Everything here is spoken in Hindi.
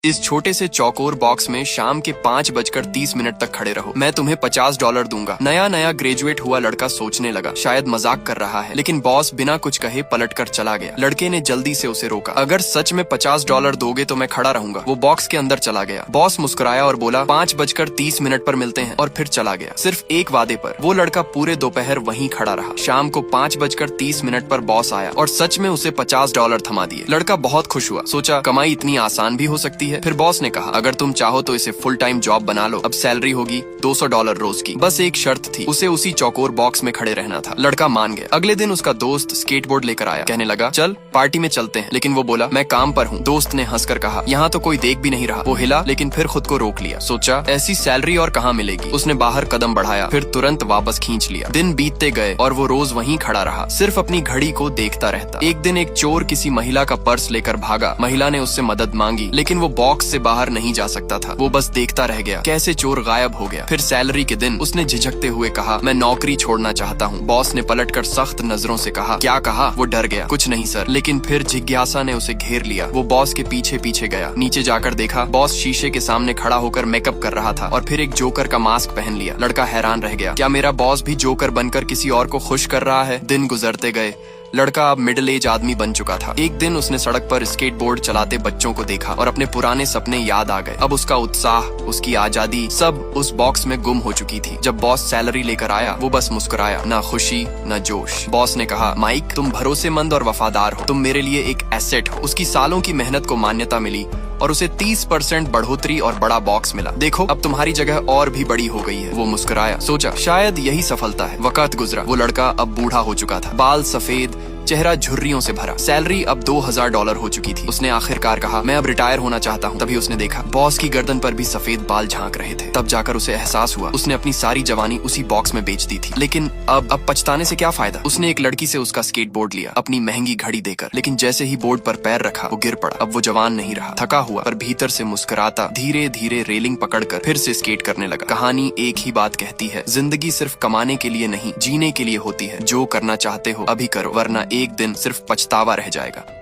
इस छोटे से चौकोर बॉक्स में शाम के 5:30 तक खड़े रहो। मैं तुम्हें $50 दूंगा। नया नया ग्रेजुएट हुआ लड़का सोचने लगा शायद मजाक कर रहा है, लेकिन बॉस बिना कुछ कहे पलटकर चला गया। लड़के ने जल्दी से उसे रोका। अगर सच में $50 दोगे तो मैं खड़ा रहूंगा। वो बॉक्स के अंदर चला गया। बॉस मुस्कुराया और बोला 5:30 पर मिलते हैं, और फिर चला गया। सिर्फ एक वादे पर। वो लड़का पूरे दोपहर वहीं खड़ा रहा। शाम को 5:30 पर बॉस आया और सच में उसे $50 थमा दिए। लड़का बहुत खुश हुआ। सोचा कमाई इतनी आसान भी हो सकती है। फिर बॉस ने कहा अगर तुम चाहो तो इसे फुल टाइम जॉब बना लो। अब सैलरी होगी $200 रोज की। बस एक शर्त थी, उसे उसी चौकोर बॉक्स में खड़े रहना था। लड़का मान गया। अगले दिन उसका दोस्त स्केटबोर्ड लेकर आया। कहने लगा चल पार्टी में चलते हैं, लेकिन वो बोला मैं काम पर हूँ। दोस्त ने हंसकर कहा यहाँ तो कोई देख भी नहीं रहा। वो हिला, लेकिन फिर खुद को रोक लिया। सोचा ऐसी सैलरी और कहाँ मिलेगी। उसने बाहर कदम बढ़ाया, फिर तुरंत वापस खींच लिया। दिन बीतते गए और वो रोज वहीं खड़ा रहा, सिर्फ अपनी घड़ी को देखता रहता। एक दिन एक चोर किसी महिला का पर्स लेकर भागा। महिला ने उससे मदद मांगी, लेकिन वो बॉक्स से बाहर नहीं जा सकता था। वो बस देखता रह गया कैसे चोर गायब हो गया। फिर सैलरी के दिन उसने झिझकते हुए कहा मैं नौकरी छोड़ना चाहता हूँ। बॉस ने पलटकर सख्त नजरों से कहा क्या कहा। वो डर गया। कुछ नहीं सर। लेकिन फिर जिज्ञासा ने उसे घेर लिया। वो बॉस के पीछे पीछे गया। नीचे जाकर देखा बॉस शीशे के सामने खड़ा होकर मेकअप कर रहा था और फिर एक जोकर का मास्क पहन लिया। लड़का हैरान रह गया, क्या मेरा बॉस भी जोकर बनकर किसी और को खुश कर रहा है। दिन गुजरते गए। लड़का अब मिडिल एज आदमी बन चुका था। एक दिन उसने सड़क पर स्केटबोर्ड चलाते बच्चों को देखा और अपने पुराने सपने याद आ गए। अब उसका उत्साह, उसकी आजादी सब उस बॉक्स में गुम हो चुकी थी। जब बॉस सैलरी लेकर आया वो बस मुस्कुराया, ना खुशी ना जोश। बॉस ने कहा माइक तुम भरोसेमंद और वफादार हो, तुम मेरे लिए एक एसेट हो। उसकी सालों की मेहनत को मान्यता मिली और उसे 30% बढ़ोतरी और बड़ा बॉक्स मिला। देखो अब तुम्हारी जगह और भी बड़ी हो गई है। वो मुस्कुराया। सोचा शायद यही सफलता है। वक्त गुजरा। वो लड़का अब बूढ़ा हो चुका था। बाल सफेद, चेहरा झुर्रियों से भरा। सैलरी अब $2000 हो चुकी थी। उसने आखिरकार कहा मैं अब रिटायर होना चाहता हूँ। तभी उसने देखा बॉस की गर्दन पर भी सफेद बाल झांक रहे थे। तब जाकर उसे एहसास हुआ उसने अपनी सारी जवानी उसी बॉक्स में बेच दी थी। लेकिन अब पछताने से क्या फायदा। उसने एक लड़की से उसका स्केटबोर्ड लिया, अपनी महंगी घड़ी देकर। लेकिन जैसे ही बोर्ड पर पैर रखा वो गिर पड़ा। अब वो जवान नहीं रहा। थका हुआ पर भीतर से मुस्कुराता धीरे धीरे रेलिंग पकड़कर फिर से स्केट करने लगा। कहानी एक ही बात कहती है, जिंदगी सिर्फ कमाने के लिए नहीं जीने के लिए होती है। जो करना चाहते हो अभी करो, वरना एक दिन सिर्फ पछतावा रह जाएगा।